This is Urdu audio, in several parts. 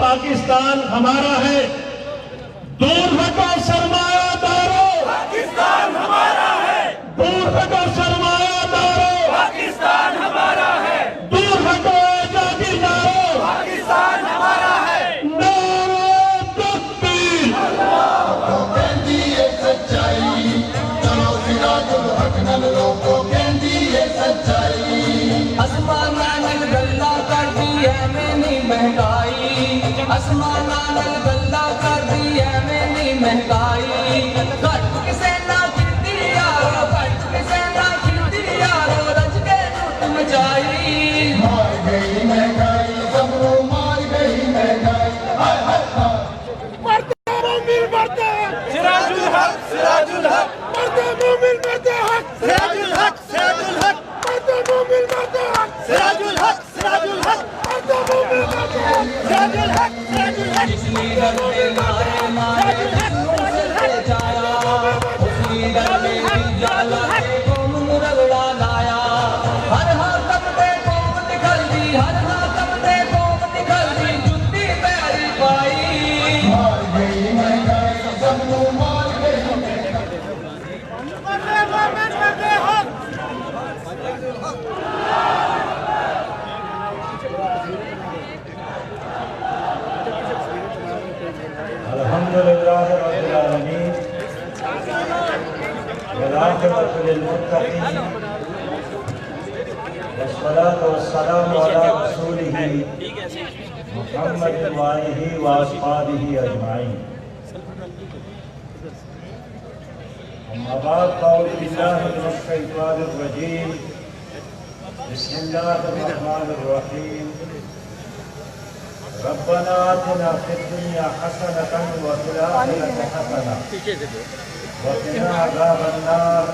پاکستان ہمارا ہے، دور ہٹو سرمایہ داروں، پاکستان ہمارا ہے، دور ہٹو سرمایہ داروں، پاکستان ہمارا ہے، دور ہٹو جاگیرداروں، پاکستان ہمارا ہے۔ نعرہ تکبیر! کہندی ہے سچائی، چلو سراج الحق نال لوگو کہندی ہے سچائی۔ آسماناں نال گلاں کردی ایویں مہنگائی، آسماناں نال گلاں کردی ایویں مہنگائی، گھٹ کسے نہ کیتی یارو، گھٹ کسے نہ کیتی یارو، رج کے لٹ مچائی۔ مار گئی مہنگائی، سبرو مار گئی مہنگائی، ہائے ہائے ہائے۔ مرتے مومن مرتے حق، سراج الحق، سراج الحق، مرتے مومن مرتے حق، سراج الحق، سراج الحق، مرتے مومن مرتے حق، سراج الحق، سراج الحق، مرتے مومن مرتے حق، سراج الحق، سراج الحق، اس لیڈر نے مارے مارے جسموں سے بچایا، اس لیڈر نے جالا کے قوم نوں رگڑا لایا، ہر حاکم تے قوم نکل دی، ہر حاکم تے قوم نکل دی، جتی پیری پائی۔ مار گئی مہنگائی، سبرو مار گئی مہنگائی۔ مرتے مومن مرتے حق۔ الحمدللہ رب العالمین والعاقبۃ للمتقین والصلاۃ والسلام علی رسولہ محمد وآلہ وأصحابہ اجمعین۔ اما بعد فاعوذ باللہ من الشیطان الرجیم، بسم اللہ الرحمن الرحیم۔ ربنا آتنا فی الدنیا حسنة وفی الآخرة حسنة وقنا عذاب النار،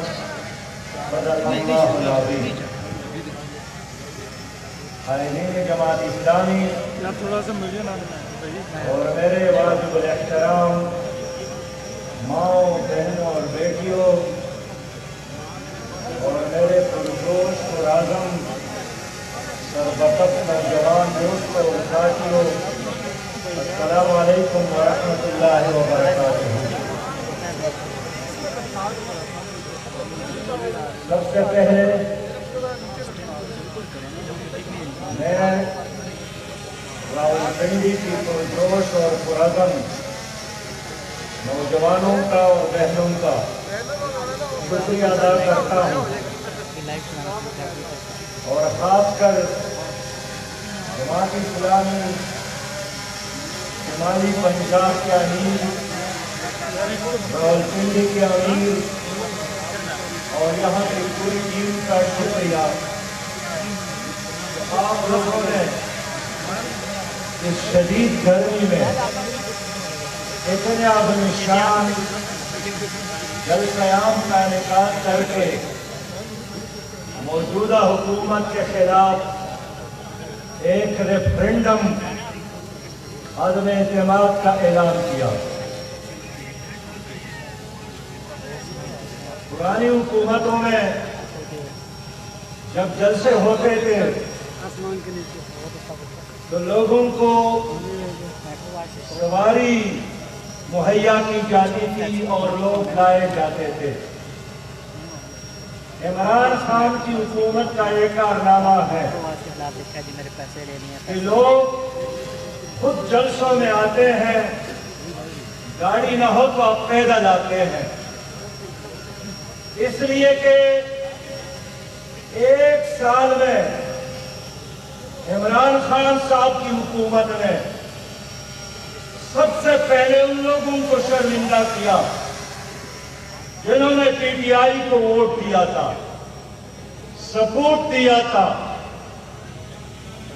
صدق اللہ العظیم۔ قائدین جماعت اسلامی اور میرے واجب الاحترام ماؤں، بہنوں اور بیٹیوں، اور میرے پرجوش اور اعظم سربکف نوجوان دوستوں اور ساتھیوں، السلام علیکم ورحمۃ اللہ وبرکاتہ۔ سب سے پہلے میں راولپنڈی کی پرجوش اور پرعزم نوجوانوں کا اور بہنوں کا شکریہ ادا کرتا ہوں، اور خاص کر جماعت اسلامی شمالی پنجاب کے امیر، راولپنڈی کے امیر اور یہاں کی پوری ٹیم کا شکریہ۔ آپ لوگوں نے اس شدید گرمی میں اتنے عظیم شان جلسہ عام کا انعقاد کر کے موجودہ حکومت کے خلاف ایک ریفرنڈم عدم اعتماد کا اعلان کیا۔ پرانی حکومتوں میں جب جلسے ہوتے تھے تو لوگوں کو سواری مہیا کی جاتی تھی اور لوگ لائے جاتے تھے۔ عمران خان کی حکومت کا ایک کارنامہ ہے کہ لوگ خود جلسوں میں آتے ہیں، گاڑی نہ ہو تو آپ پیدل آتے ہیں، اس لیے کہ ایک سال میں عمران خان صاحب کی حکومت نے سب سے پہلے ان لوگوں کو شرمندہ کیا جنہوں نے پی ٹی آئی کو ووٹ دیا تھا، سپورٹ دیا تھا۔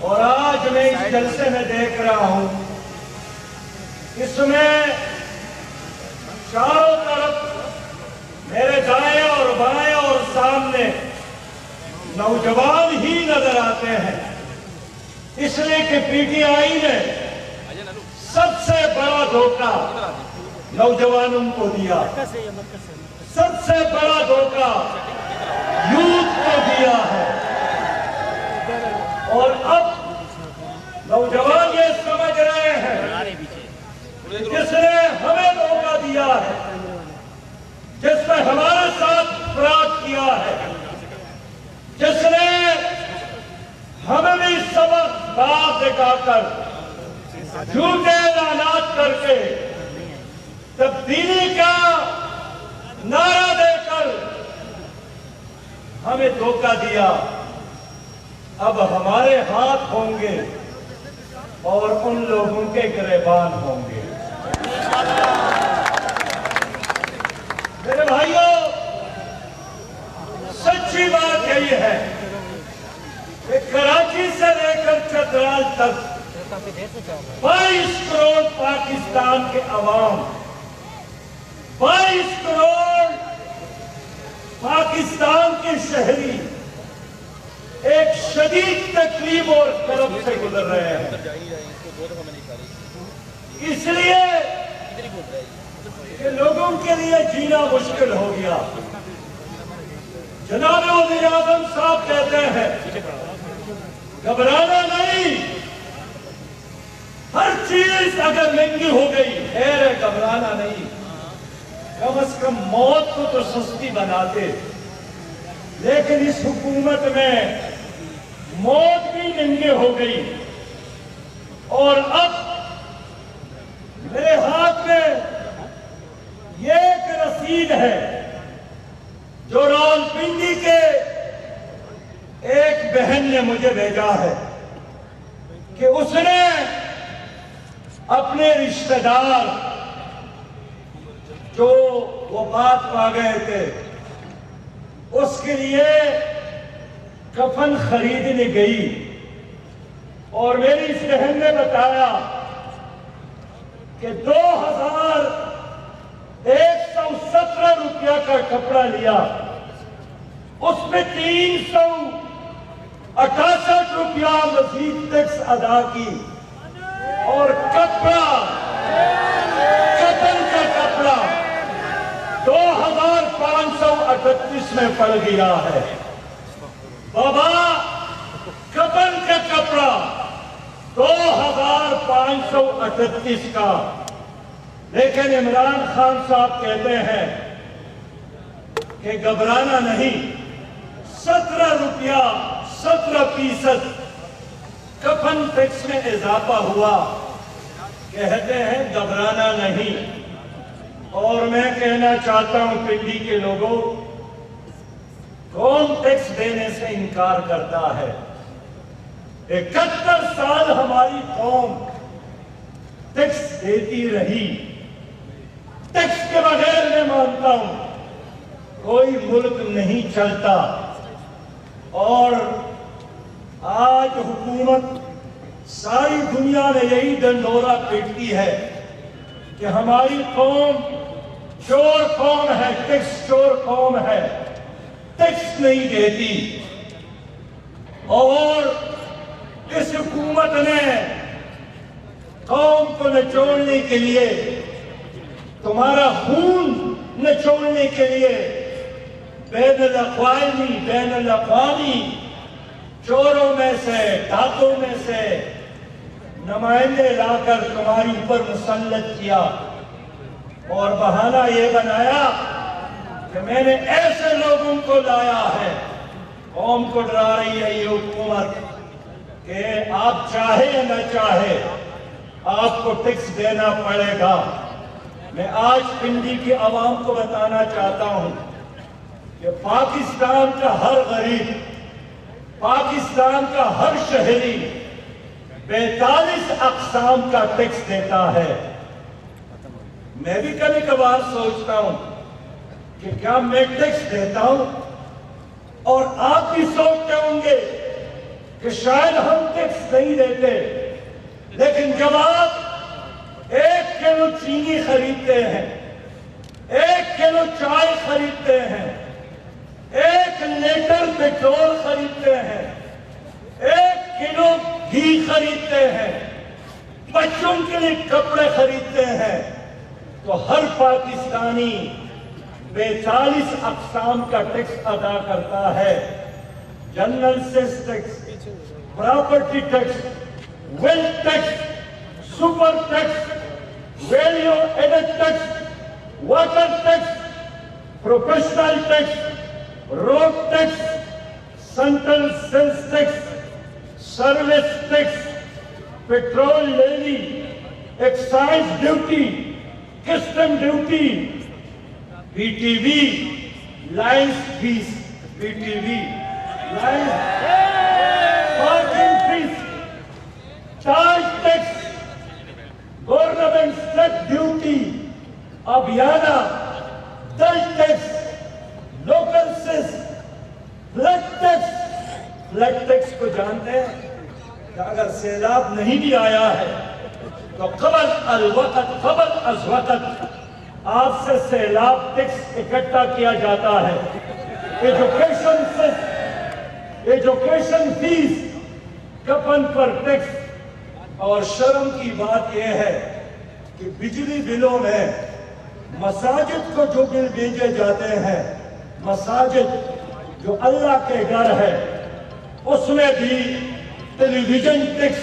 اور آج میں اس جلسے میں دیکھ رہا ہوں، اس میں چاروں طرف میرے دائیں اور بائیں اور سامنے نوجوان ہی نظر آتے ہیں، اس لیے کہ پی ٹی آئی نے سب سے بڑا دھوکہ نوجوانوں کو دیا، سب سے بڑا دھوکہ یوتھ کو دیا ہے۔ اور اب نوجوان یہ سمجھ رہے ہیں جھوٹے اعلانات کر کے تبدیلی کا نعرہ دے کر ہمیں دھوکہ دیا. اب ہمارے ہاتھ ہوں گے اور ان لوگوں کے گریبان ہوں گے. میرے بھائیوں، سچی بات یہی ہے کہ کراچی سے لے کر چترال تک 22 کروڑ پاکستان کے عوام، 22 کروڑ پاکستان کے شہری ایک شدید تکلیف اور کرب سے گزر رہے ہیں. اس لیے کہ لوگوں کے لیے جینا مشکل ہو گیا. جناب وزیر اعظم صاحب کہتے ہیں گھبرانا نہیں، ہر چیز اگر مہنگی ہو گئی خیر ہے، گھبرانا نہیں، کم از کم موت کو تو سستی بناتے. لیکن اس حکومت میں موت بھی مہنگی ہو گئی. اور اب میرے ہاتھ میں یہ ایک رسید ہے جو راولپنڈی کے ایک بہن نے مجھے بھیجا ہے کہ اس نے اپنے رشتہ دار جو وفات پا گئے تھے اس کے لیے کفن خریدنے گئی، اور میری اس بہن نے بتایا کہ 2117 روپیہ کا کپڑا لیا، اس میں 368 روپیہ مزید ٹیکس ادا کی، اور کپڑا کفن کا کپڑا 2538 میں پڑ گیا ہے. بابا کفن کا کپڑا 2538 کا. لیکن عمران خان صاحب کہتے ہیں کہ گھبرانا نہیں، 17 روپیہ 17% کفن ٹیکس میں اضافہ ہوا. کہتے ہیں گھبرانا نہیں. اور میں کہنا چاہتا ہوں پنڈی کے لوگوں، کون ٹیکس دینے سے انکار کرتا ہے؟ 71 سال ہماری قوم ٹیکس دیتی رہی. ٹیکس کے بغیر میں مانتا ہوں کوئی ملک نہیں چلتا. اور آج حکومت ساری دنیا میں یہی ڈنڈورا پیٹتی ہے کہ ہماری قوم چور قوم ہے، ٹیکس چور قوم ہے، ٹیکس نہیں دیتی. اور اس حکومت نے قوم کو نچوڑنے کے لیے، تمہارا خون نچوڑنے کے لیے بین الاقوامی چوروں میں سے، ڈاکوں میں سے نمائندے لا کر تمہاری اوپر مسلط کیا، اور بہانہ یہ بنایا کہ میں نے ایسے لوگوں کو لایا ہے. قوم کو ڈرا رہی ہے یہ حکومت کہ آپ چاہے یا نہ چاہے آپ کو ٹیکس دینا پڑے گا. میں آج پنڈی کے عوام کو بتانا چاہتا ہوں کہ پاکستان کا ہر غریب، پاکستان کا ہر شہری 42 اقسام کا ٹیکس دیتا ہے. میں بھی کبھی کبھار سوچتا ہوں کہ کیا میں ٹیکس دیتا ہوں، اور آپ بھی سوچتے ہوں گے کہ شاید ہم ٹیکس نہیں دیتے. لیکن جب آپ 1 کلو چینی خریدتے ہیں، 1 کلو چائے خریدتے ہیں، 1 لیٹر پیٹرول خریدتے ہیں، 1 کلو گھی خریدتے ہیں، بچوں کے لیے کپڑے خریدتے ہیں، تو ہر پاکستانی 42 اقسام کا ٹیکس ادا کرتا ہے. General cess tax, property tax, wealth tax, super tax, value added tax, water tax, professional tax, road tax, central sales tax, service tax, petrol levy, excise duty, custom duty, P T V, licence fee, P T V, licence, parking fee, charge tax, government state duty, ابیانہ، دل tax, local cess, flood tax. Flood tax کو جانتے ہیں کہ اگر سیلاب نہیں بھی آیا ہے تو قبل از وقت آپ سے سیلاب ٹیکس اکٹھا کیا جاتا ہے۔ ایجوکیشن سیس، ایجوکیشن فیس، کفن پر ٹیکس۔ اور شرم کی بات یہ ہے کہ بجلی بلوں میں مساجد کو جو بل بھیجے جاتے ہیں، مساجد جو اللہ کے گھر ہے، اس میں بھی ٹیلی ویژن ٹیکس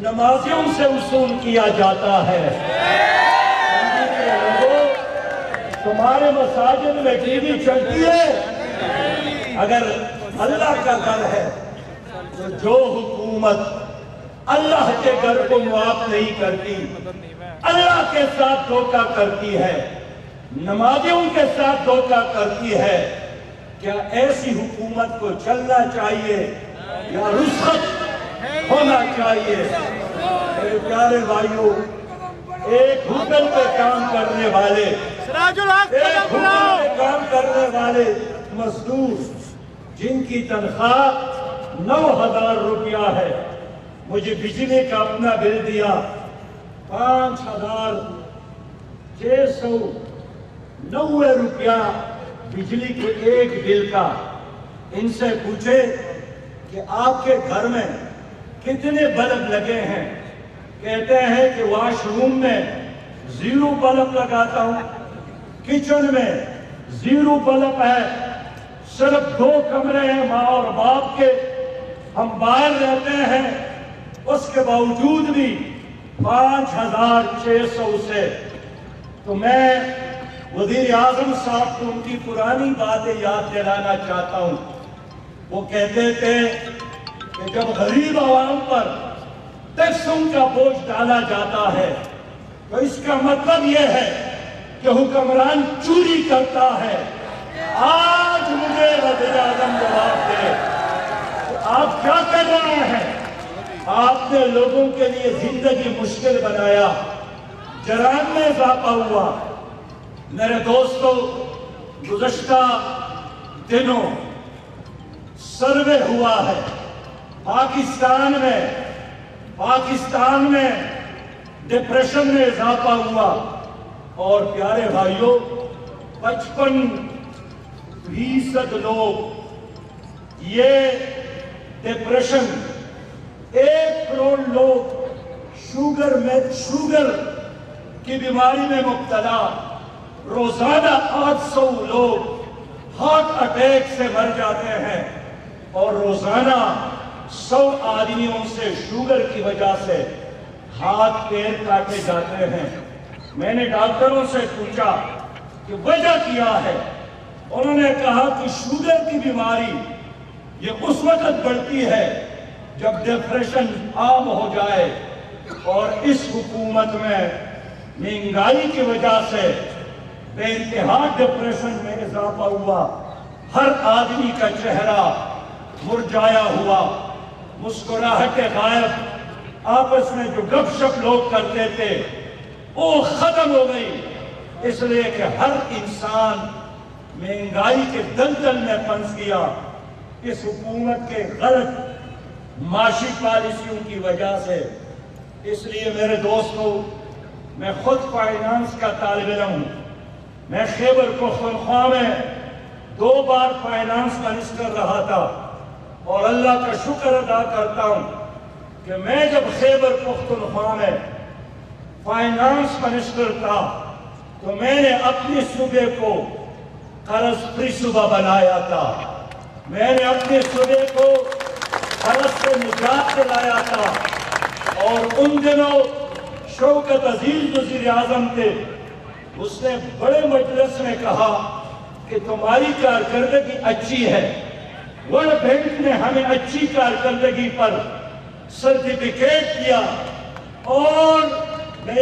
نمازیوں سے وصول کیا جاتا ہے۔ تمہارے مساجد میں ٹی وی چلتی ہے؟ اگر اللہ کا گھر ہے تو جو حکومت اللہ کے گھر کو معاف نہیں کرتی، اللہ کے ساتھ دھوکہ کرتی ہے، نمازیوں کے ساتھ دھوکہ کرتی ہے، کیا ایسی حکومت کو چلنا چاہیے یا رخصت ہونا چاہیے؟ میرے پیارے بھائیوں، ایک ہوٹل پہ کام کرنے والے، سراج الحق ایک ہوٹل پہ کام کرنے والے مزدور جن کی تنخواہ 9,000 روپیہ ہے، مجھے بجلی کا اپنا بل دیا 5,690 روپیہ بجلی کے ایک بل کا۔ ان سے پوچھے کہ آپ کے گھر میں کتنے بلب لگے ہیں؟ کہتے ہیں کہ واش روم میں 0 بلب لگاتا ہوں، کچن میں 0 بلب ہے، صرف 2 کمرے ہیں ماں اور باپ کے، ہم باہر رہتے ہیں، اس کے باوجود بھی 5,600 سے۔ تو میں وزیر اعظم صاحب کو ان کی پرانی باتیں یاد دلانا چاہتا ہوں۔ وہ کہتے تھے کہ جب غریب عوام پر ٹیکسوں کا بوجھ ڈالا جاتا ہے تو اس کا مطلب یہ ہے کہ حکمران چوری کرتا ہے۔ آج مجھے وزیر اعظم جواب دے کہ آپ کیا کر رہے ہیں؟ آپ نے لوگوں کے لیے زندگی مشکل بنایا، جرائم میں اضافہ ہوا۔ میرے دوستو، گزشتہ دنوں سروے ہوا ہے پاکستان میں ڈپریشن میں اضافہ ہوا، اور پیارے بھائیوں 55% لوگ یہ ڈپریشن، 1 کروڑ لوگ شوگر کی بیماری میں مبتلا، روزانہ 800 لوگ ہارٹ اٹیک سے مر جاتے ہیں، اور روزانہ 100 آدمیوں سے شوگر کی وجہ سے ہاتھ پیر کاٹے جاتے ہیں۔ میں نے ڈاکٹروں سے پوچھا کہ وجہ کیا ہے؟ انہوں نے کہا کہ شوگر کی بیماری یہ اس وقت بڑھتی ہے جب ڈپریشن عام ہو جائے، اور اس حکومت میں مہنگائی کی وجہ سے بے انتہا ڈپریشن میں اضافہ ہوا۔ ہر آدمی کا چہرہ مرجھایا ہوا، مسکراہٹیں غائب، آپس میں جو گپ شپ لوگ کرتے تھے وہ ختم ہو گئی، اس لیے کہ ہر انسان مہنگائی کے دلدل میں پھنس گیا اس حکومت کے غلط معاشی پالیسیوں کی وجہ سے۔ اس لیے میرے دوستو، میں خود فائنانس کا طالب علم ہوں، میں خیبر پختونخوا میں 2 بار فائنانس منسٹر رہا تھا، اور اللہ کا شکر ادا کرتا ہوں کہ میں جب خیبر پختونخوا میں فائنانس منسٹر تھا تو میں نے اپنی صوبے کو قرض فری صوبہ بنایا تھا، میں نے اپنے صوبے کو قرض سے نجات دلایا تھا۔ اور ان دنوں شوکت عزیز وزیر اعظم تھے، اس نے بڑے مجلس میں کہا کہ تمہاری کارکردگی اچھی ہے، ورلڈ بینک نے ہمیں اچھی کارکردگی پر سرٹیفکیٹ دیا، اور میں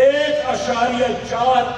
1.4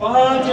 5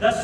10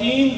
3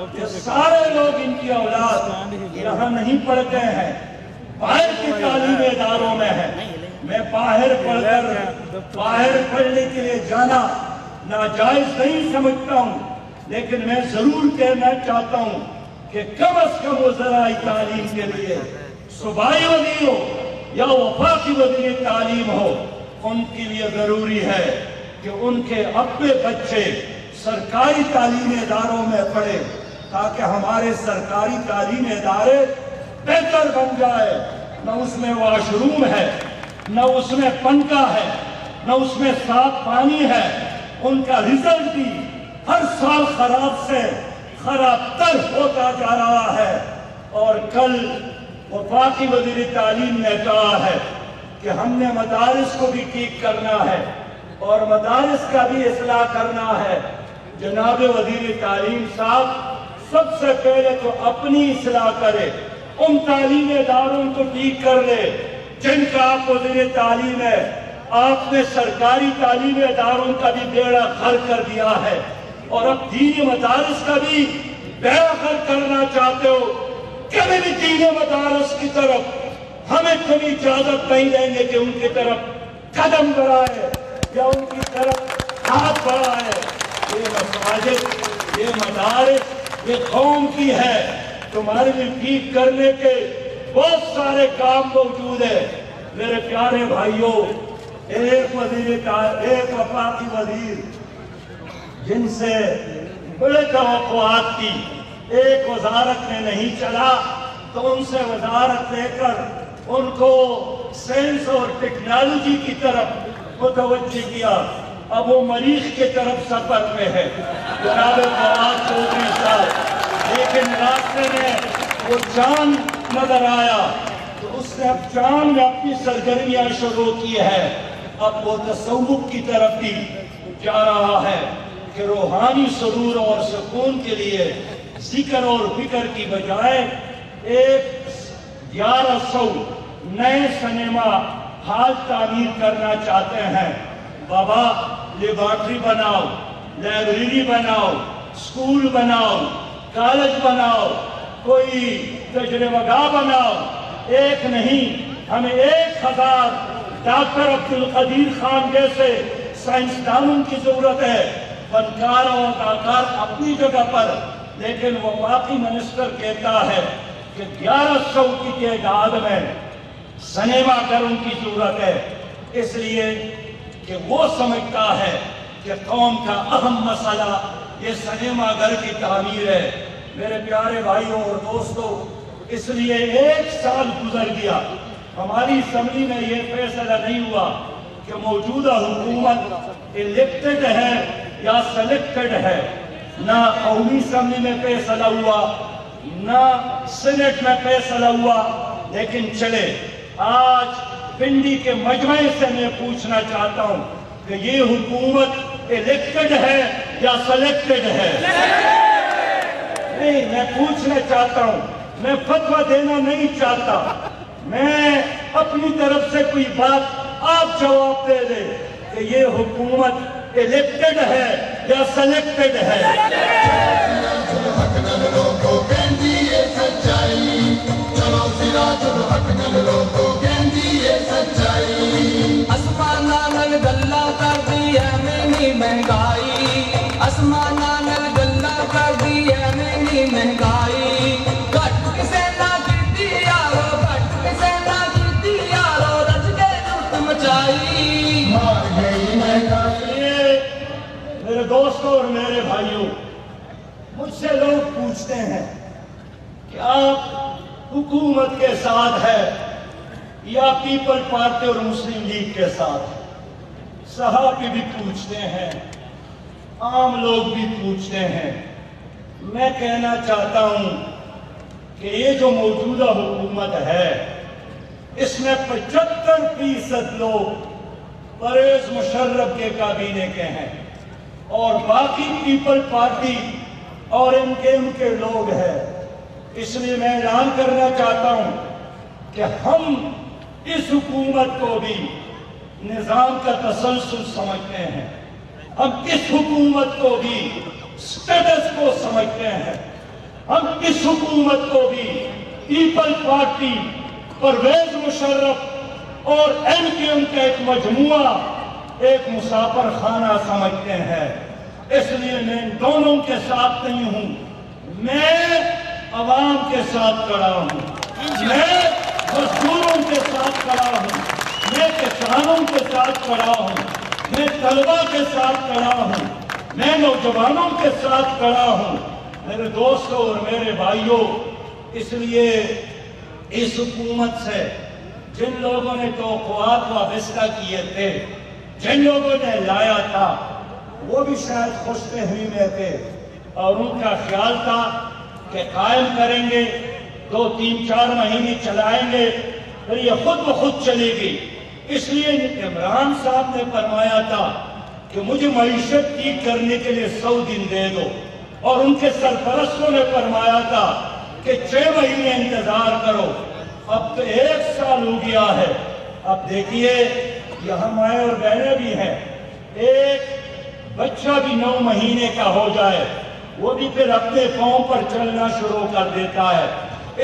یہ سارے لوگ ان کی اولاد یہاں نہیں پڑھتے ہیں، باہر کے تعلیمی اداروں میں ہے۔ میں باہر پڑھنے کے لیے جانا ناجائز نہیں سمجھتا ہوں، لیکن میں ضرور کہنا چاہتا ہوں کہ کم از کم وہ ذرائع تعلیم کے لیے صوبائی وزیر ہو یا وفاقی وزیر تعلیم ہو، ان کے لیے ضروری ہے کہ ان کے اپنے بچے سرکاری تعلیمی اداروں میں پڑھے، تاکہ ہمارے سرکاری تعلیمی ادارے بہتر بن جائے۔ نہ اس میں واش روم ہے، نہ اس میں پنکھا ہے، نہ اس میں صاف پانی ہے، ان کا رزلٹ بھی ہر سال خراب سے خراب تر ہوتا جا رہا ہے۔ اور کل وفاقی وزیر تعلیم نے کہا ہے کہ ہم نے مدارس کو بھی ٹھیک کرنا ہے اور مدارس کا بھی اصلاح کرنا ہے۔ جناب وزیر تعلیم صاحب، سب سے پہلے تو اپنی اصلاح کرے، ان تعلیمی اداروں کو ٹھیک کر لے جن کا آپ وزیر تعلیم ہے۔ آپ نے سرکاری تعلیمی اداروں کا بھی بیڑا غرق کر دیا ہے، اور اب دینی مدارس کا بھی بیڑا غرق کرنا چاہتے ہو۔ کبھی بھی دینی مدارس کی طرف ہمیں کبھی اجازت نہیں دیں گے کہ ان کی طرف قدم بڑھائے یا ان کی طرف ہاتھ بڑھائے۔ یہ مساجد، یہ مدارس، یہ قوم کی ہے۔ تمہارے لیے ٹھیک کرنے کے بہت سارے کام موجود ہیں۔ میرے پیارے بھائیوں، ایک وفاقی وزیر جن سے بڑے توقعات کی، ایک وزارت میں نہیں چلا تو ان سے وزارت لے کر ان کو سائنس اور ٹیکنالوجی کی طرف متوجہ کیا۔ اب وہ مریخ کی طرف سفر میں ہے جناب فواد چودھری صاحب، لیکن راستے میں وہ چاند نظر آیا تو اس نے اب چاند میں اپنی سرگرمیاں شروع کی ہے۔ اب وہ تصوف کی طرف بھی جا رہا ہے کہ روحانی سرور اور سکون کے لیے ذکر اور فکر کی بجائے 1100 نئے سنیما ہال تعمیر کرنا چاہتے ہیں۔ بابا، لیبارٹری بناؤ، لائبریری بناؤ، اسکول بناؤ، کالج بناؤ، کوئی تجربہ گاہ بناؤ، ایک نہیں ہمیں 1000 ڈاکٹر عبدالقدیر خان جیسے سائنسدانوں کی ضرورت ہے۔ فنکار اور اداکار اپنی جگہ پر، لیکن وفاقی منسٹر کہتا ہے کہ 1100 کی تعداد میں سنیما گھروں کی ضرورت ہے، اس لیے کہ وہ سمجھتا ہے کہ قوم کا اہم مسئلہ یہ سنیما گھر کی تعمیر ہے۔ میرے پیارے بھائیوں اور دوستوں، اس لیے 1 سال گزر گیا، ہماری اسمبلی میں یہ فیصلہ نہیں ہوا کہ موجودہ حکومت الیکٹڈ ہے یا سلیکٹڈ ہے۔ نہ قومی اسمبلی میں فیصلہ ہوا، نہ سینٹ میں فیصلہ ہوا، لیکن چلے آج پنڈی کے مجمع سے میں پوچھنا چاہتا ہوں کہ یہ حکومت الیکٹڈ ہے یا سلیکٹڈ ہے؟ نہیں، میں پوچھنا چاہتا ہوں، میں فتویٰ دینا نہیں چاہتا، میں اپنی طرف سے کوئی بات آپ جواب دے دیں کہ یہ حکومت الیکٹڈ ہے یا سلیکٹڈ ہے؟ اسمانہ گلہ کر دی ہے مہنگی مہنگائی، اسمانہ گلہ کر دی ہے مہنگی مہنگائی، گھٹ کسے نہ گرتی یارو، گھٹ کسے نہ گرتی یارو، رج کے لوٹ مچائی مار گئی مہنگائی۔ میرے دوستوں اور میرے بھائیوں، مجھ سے لوگ پوچھتے ہیں کہ آپ حکومت کے ساتھ ہے یا پیپل پارٹی اور مسلم لیگ کے ساتھ؟ صحافی بھی پوچھتے ہیں، عام لوگ بھی پوچھتے ہیں۔ میں کہنا چاہتا ہوں کہ یہ جو موجودہ حکومت ہے، اس میں 75% لوگ پرویز مشرف کے کابینہ کے ہیں اور باقی پیپل پارٹی اور ایم کے ایم کے لوگ ہیں۔ اس لیے میں اعلان کرنا چاہتا ہوں کہ ہم اس حکومت کو بھی نظام کا تسلسل سمجھتے ہیں، ہم اس حکومت کو بھی سٹیٹس کو سمجھتے ہیں، ہم اس حکومت کو بھی پیپل پارٹی، پرویز مشرف اور ایم کیو ایم کا ایک مجموعہ ایک مسافر خانہ سمجھتے ہیں۔ اس لیے میں ان دونوں کے ساتھ نہیں ہوں، میں عوام کے ساتھ کھڑا ہوں، میں مزدوروں کے ساتھ کھڑا ہوں، میں کسانوں کے ساتھ کھڑا ہوں، میں طلبہ کے ساتھ کھڑا ہوں، میں نوجوانوں کے ساتھ کھڑا ہوں۔ میرے دوستوں اور میرے بھائیوں، اس لیے اس حکومت سے جن لوگوں نے توقعات وابستہ کیے تھے، جن لوگوں نے لایا تھا، وہ بھی شاید خوش فہمی میں تھے اور ان کا خیال تھا کہ قائم کریں گے، 2 3 4 مہینے چلائیں گے، پھر یہ خود بخود چلے گی۔ اس لیے عمران صاحب نے فرمایا تھا کہ مجھے معیشت ٹھیک کرنے کے لیے 100 دن دے دو، اور ان کے سرپرستوں نے فرمایا تھا کہ 6 مہینے انتظار کرو۔ اب تو 1 سال ہو گیا ہے۔ اب دیکھیے یہاں مائیں اور بہنیں بھی ہیں، ایک بچہ بھی 9 مہینے کا ہو جائے وہ بھی پھر اپنے پاؤں پر چلنا شروع کر دیتا ہے۔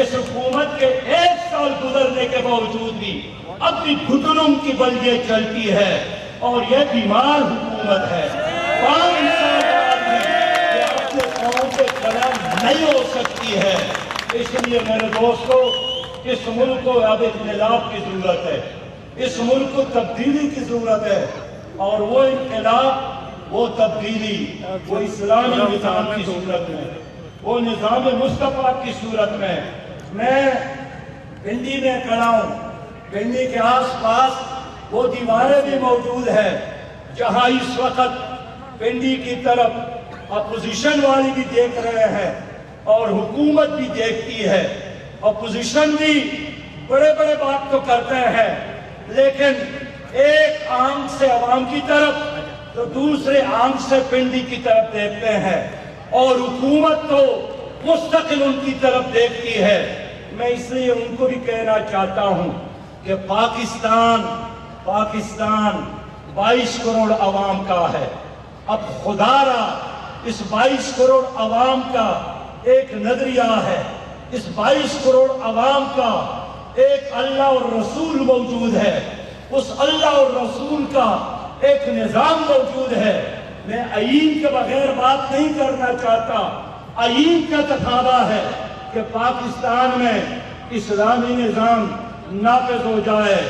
اس حکومت کے 1 سال گزرنے کے باوجود بھی اب بھی گھٹنوں کی بلگیں چلتی ہے اور یہ بیمار حکومت ہے۔ 5 سال بعد بھی یہ اپنے پاؤں پہ کھڑا نہیں ہو سکتی ہے۔ اس لیے میرے دوستو، اس ملک کو اب انقلاب کی ضرورت ہے، اس ملک کو تبدیلی کی ضرورت ہے، اور وہ انقلاب، وہ تبدیلی، وہ اسلامی نظام کی صورت میں، وہ نظام مصطفیٰ کی صورت میں۔ میں پنڈی میں کھڑا ہوں، پنڈی کے آس پاس وہ دیواریں بھی موجود ہیں جہاں اس وقت پنڈی کی طرف اپوزیشن والی بھی دیکھ رہے ہیں اور حکومت بھی دیکھتی ہے۔ اپوزیشن بھی بڑے بڑے بات تو کرتے ہیں، لیکن ایک آنکھ سے عوام کی طرف تو دوسرے آنکھ سے پنڈی کی طرف دیکھتے ہیں، اور حکومت تو مستقل ان کی طرف دیکھتی ہے۔ میں اس لیے ان کو بھی کہنا چاہتا ہوں کہ پاکستان 22 کروڑ عوام کا ہے۔ اب خدا را اس 22 کروڑ عوام کا ایک نظریہ ہے، اس 22 کروڑ عوام کا ایک اللہ اور رسول موجود ہے، اس اللہ اور رسول کا ایک نظام موجود ہے۔ میں آئین کے بغیر بات نہیں کرنا چاہتا۔ آئین کا تقاضا ہے کہ پاکستان میں اسلامی نظام نافذ ہو جائے۔